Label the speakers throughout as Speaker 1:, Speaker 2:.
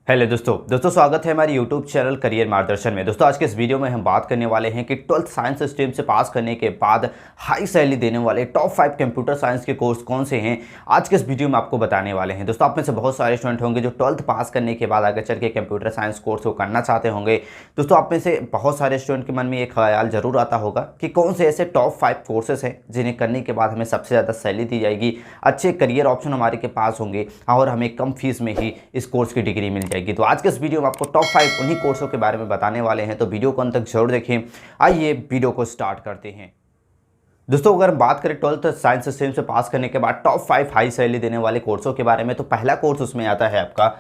Speaker 1: Hello दोस्तों स्वागत है हमारे यूट्यूब चैनल करियर मार्गदर्शन में। दोस्तों आज के इस वीडियो में हम बात करने वाले हैं कि 12th साइंस स्ट्रीम से पास करने के बाद हाई सैलरी देने वाले टॉप 5 कंप्यूटर साइंस के कोर्स कौन से हैं, आज के इस वीडियो में आपको बताने वाले हैं। दोस्तों आप में से बहुत सारे स्टूडेंट होंगे जो 12th पास करने के बाद आगे चल के कंप्यूटर साइंस कोर्स को करना चाहते होंगे। दोस्तों आप में से बहुत सारे स्टूडेंट के मन में एक ख्याल जरूर आता होगा कि कौन से ऐसे टॉप 5 कोर्सेज हैं जिन्हें करने के बाद हमें सबसे ज़्यादा सैलरी दी जाएगी, अच्छे करियर ऑप्शन हमारे के पास होंगे और हमें कम फीस में ही इस कोर्स की डिग्री मिल जाएगी। तो आज के इस वीडियो में आपको टॉप 5 उन्हीं कोर्सों के बारे में बताने वाले हैं, तो वीडियो को अंत तक जरूर देखें। आइए वीडियो को स्टार्ट करते हैं। दोस्तों अगर हम बात करें 12th साइंस स्ट्रीम से पास करने के बाद टॉप 5 हाई सैलरी देने वाले कोर्सों के बारे में, तो पहला कोर्स उसमें आता है आपका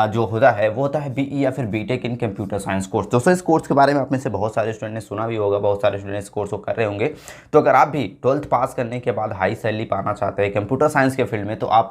Speaker 1: जो होता है वो होता है बीई या फिर BTech in computer science course. दोस्तों इस कोर्स के बारे में आप में से बहुत सारे स्टूडेंट ने सुना भी होगा, बहुत सारे स्टूडेंट इस कोर्स को कर रहे होंगे। तो अगर आप भी 12th पास करने के बाद हाई सैलरी पाना चाहते हैं कंप्यूटर साइंस के फील्ड में, तो आप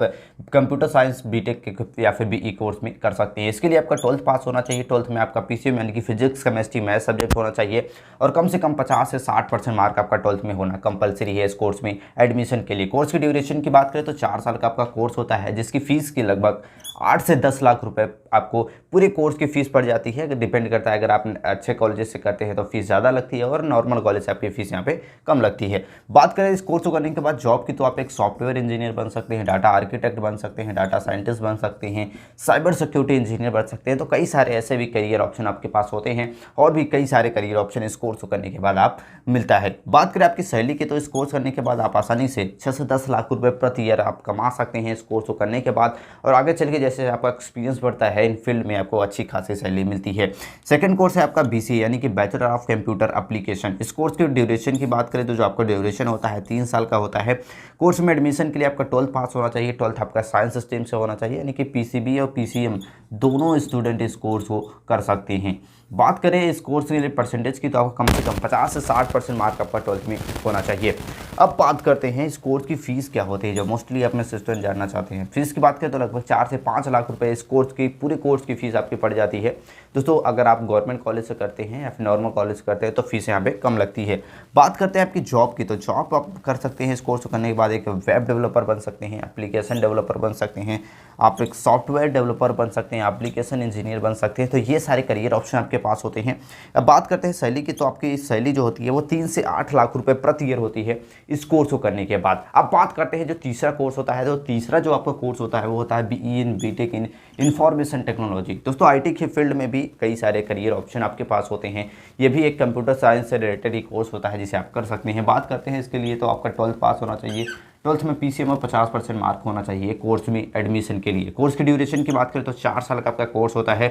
Speaker 1: कंप्यूटर साइंस बीटेक या फिर बीई कोर्स में कर सकते हैं। इसके लिए आपका 12th पास होना चाहिए। 12th में आपका पीसीएम यानी कि फिजिक्स केमिस्ट्री मैथ सब्जेक्ट होना चाहिए और कम से कम 50 से 60% मार्क आपका 12th में होना कंपलसरी है इस कोर्स में एडमिशन के लिए। कोर्स की ड्यूरेशन की बात करें तो 4 साल का आपका कोर्स होता है, जिसकी फीस की लगभग 8 से 10 लाख रुपए आपको पूरे कोर्स की फीस पड़ जाती है। डिपेंड करता है, अगर आप अच्छे कॉलेज से करते हैं तो फीस ज़्यादा लगती है और नॉर्मल कॉलेज से आपकी फीस यहाँ पे कम लगती है। बात करें इस कोर्स को करने के बाद जॉब की, तो आप एक सॉफ्टवेयर इंजीनियर बन सकते हैं, डाटा आर्किटेक्ट बन सकते हैं, डाटा साइंटिस्ट बन सकते हैं, साइबर सिक्योरिटी इंजीनियर बन सकते हैं। तो कई सारे ऐसे भी करियर ऑप्शन आपके पास होते हैं और भी कई सारे करियर ऑप्शन इस कोर्स को करने के बाद आप मिलता है। बात करें आपकी सैलरी की, तो इस कोर्स करने के बाद आप आसानी से 6 से 10 लाख रुपये प्रति ईयर आप कमा सकते हैं इस कोर्स को करने के बाद। और आगे चल के जैसे आपका एक्सपीरियंस बढ़ता है इन फील्ड में, आपको अच्छी खासी सैलरी मिलती है। सेकंड कोर्स है आपका बीसीए यानी कि बैचलर ऑफ कंप्यूटर एप्लीकेशन। इस कोर्स की ड्यूरेशन की बात करें तो जो आपका ड्यूरेशन होता है 3 साल का होता है। कोर्स में एडमिशन के लिए आपका 12th पास होना चाहिए। 12th आपका साइंस स्ट्रीम से होना चाहिए, यानी कि पीसीबी और पीसीएम दोनों स्टूडेंट इस कोर्स को कर सकते हैं। बात करें इस कोर्स के लिए परसेंटेज की, तो आपको कम से कम 50 से 60% मार्क आपका 12th में होना चाहिए। अब बात करते हैं इस कोर्स की फीस क्या होती है, जो मोस्टली अपने स्टूडेंट जानना चाहते हैं। फीस की बात करें तो लगभग 4 से 5 लाख रुपए इस कोर्स की पूरे कोर्स की फीस आपकी पड़ जाती है। दोस्तों अगर आप गवर्नमेंट कॉलेज से करते हैं या फिर नॉर्मल कॉलेज से करते हैं तो फीस यहाँ पे कम लगती है। बात करते हैं आपकी जॉब की, तो जॉब आप कर सकते हैं इस कोर्स को करने के बाद। एक वेब डेवलपर बन सकते हैं, एप्लीकेशन डेवलपर बन सकते हैं, आप एक सॉफ्टवेयर डेवलपर बन सकते हैं, एप्लीकेशन इंजीनियर बन सकते हैं। तो ये सारे करियर ऑप्शन आपके पास होते हैं। अब बात करते हैं सैलरी की, तो आपकी सैलरी जो होती है वो 3 से 8 लाख रुपए प्रति ईयर होती है इस कोर्स को करने के बाद। अब बात करते हैं जो तीसरा कोर्स होता है, तो तीसरा जो आपका कोर्स होता है वो होता है BE in BTech in information technology. दोस्तों आईटी के फील्ड में भी कई सारे करियर ऑप्शन आपके पास होते हैं। ये भी एक कंप्यूटर साइंस से रिलेटेड ही कोर्स होता है जिसे आप कर सकते हैं। बात करते हैं इसके लिए, तो आपका 12th पास होना चाहिए। 12th में पीसीएम और 50% मार्क होना चाहिए कोर्स में एडमिशन के लिए। कोर्स की ड्यूरेशन की बात करें तो 4 साल का आपका कोर्स होता है।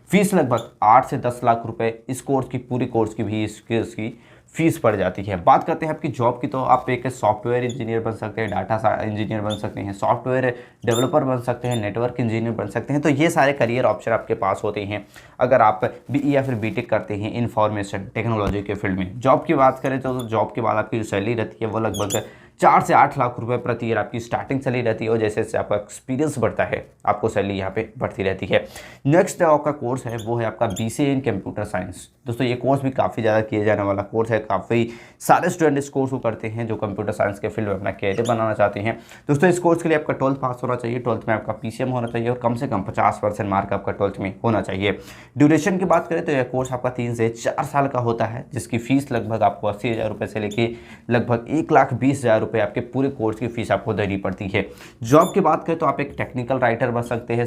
Speaker 1: फीस लगभग 8 से 10 लाख रुपए इस कोर्स की पूरी कोर्स की भी इसकी फीस पड़ जाती है। बात करते हैं आपकी जॉब की, तो आप एक सॉफ्टवेयर इंजीनियर बन सकते हैं, डाटा इंजीनियर बन सकते हैं, सॉफ्टवेयर डेवलपर बन सकते हैं, नेटवर्क इंजीनियर बन सकते हैं। तो ये सारे करियर ऑप्शन आपके पास होते हैं अगर आप बीई या फिर बीटेक करते हैं इंफॉर्मेशन टेक्नोलॉजी के फील्ड में। जॉब की बात करें तो जॉब के बाद आपकी जो सैलरी रहती है वो लगभग 4 से 8 लाख रुपए प्रति ईयर आपकी स्टार्टिंग सैलरी रहती है और जैसे जैसे आपका एक्सपीरियंस बढ़ता है आपको सैलरी यहाँ पे बढ़ती रहती है। नेक्स्ट जो आपका कोर्स है वो है आपका बीसीए इन कंप्यूटर साइंस। दोस्तों ये कोर्स भी काफ़ी ज़्यादा किए जाने वाला कोर्स है। काफ़ी सारे स्टूडेंट इस कोर्स को करते हैं जो कंप्यूटर साइंस के फील्ड में अपना कैरियर बनाना चाहते हैं। दोस्तों इस कोर्स के लिए आपका 12th पास होना चाहिए। 12th में आपका पीसीएम होना चाहिए और कम से कम 50% मार्क आपका 12th में होना चाहिए। ड्यूरेशन की बात करें तो यह कोर्स आपका 3 से 4 साल का होता है, जिसकी फीस लगभग आपको 80,000 रुपये से लेके लगभग 1,20,000 रुपये आपके पूरे कोर्स की फीस आपको देनी पड़ती है। जॉब की बात करें तो आप एक टेक्निकल राइटर बन सकते हैं,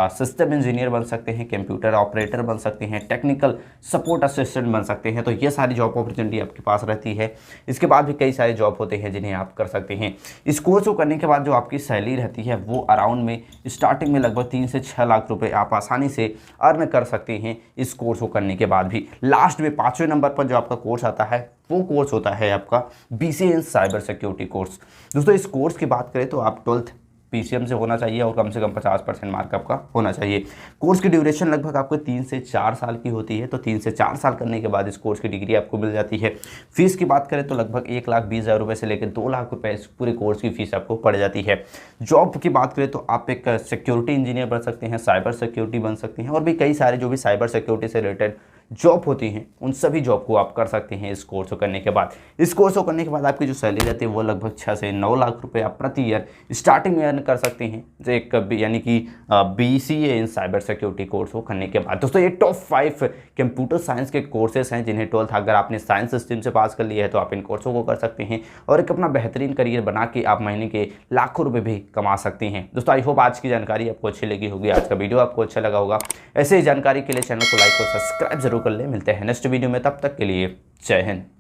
Speaker 1: सिस्टम इंजीनियर बन सकते हैं, कंप्यूटर ऑपरेटर बन सकते हैं, टेक्निकल सपोर्ट असिस्टेंट बन सकते हैं। तो ये सारी जॉब अपॉर्चुनिटी आपके पास रहती है। इसके बाद भी कई सारे जॉब होते हैं जिन्हें आप कर सकते हैं। इस कोर्स को करने के बाद जो आपकी सैलरी रहती है वो अराउंड में स्टार्टिंग में लगभग 3 से 6 लाख रुपए आप आसानी से अर्न कर सकते हैं इस कोर्स को करने के बाद भी। लास्ट में 5वें नंबर पर जो आपका कोर्स आता है वो कोर्स होता है आपका बीसीए इन साइबर सिक्योरिटी कोर्स। दोस्तों इस कोर्स की बात करें तो आप 12th पीसीएम से होना चाहिए और कम से कम 50% मार्क आपका होना चाहिए। कोर्स की ड्यूरेशन लगभग आपको 3 से 4 साल की होती है। तो 3 से 4 साल करने के बाद इस कोर्स की डिग्री आपको मिल जाती है। फीस की बात करें तो लगभग 1,20,000 रुपये से लेकर 2 लाख रुपये इस पूरे कोर्स की फीस आपको पड़ जाती है। जॉब की बात करें तो आप एक सिक्योरिटी इंजीनियर बन सकते हैं, साइबर सिक्योरिटी बन सकते हैं और भी कई सारे जो भी साइबर सिक्योरिटी से रिलेटेड जॉब होती हैं उन सभी जॉब को आप कर सकते हैं इस कोर्स को करने के बाद। इस कोर्स को करने के बाद आपकी जो सैलरी रहती है वो लगभग 6 से 9 लाख रुपए आप प्रति ईयर स्टार्टिंग में अर्न कर सकते हैं, यानी कि BCA इन साइबर सिक्योरिटी कोर्स को करने के बाद। दोस्तों ये टॉप 5 कंप्यूटर साइंस के कोर्सेस हैं जिन्हें 12th अगर आपने साइंस स्ट्रीम से पास कर लिया है तो आप इन कोर्सों को कर सकते हैं और एक अपना बेहतरीन करियर बना के आप महीने के लाखों रुपए भी कमा सकते हैं। दोस्तों आई होप आज की जानकारी आपको अच्छी लगी होगी, आज का वीडियो आपको अच्छा लगा होगा। ऐसे ही जानकारी के लिए चैनल को लाइक और सब्सक्राइब जरूर कर ले। मिलते हैं नेक्स्ट वीडियो में, तब तक के लिए जय हिंद।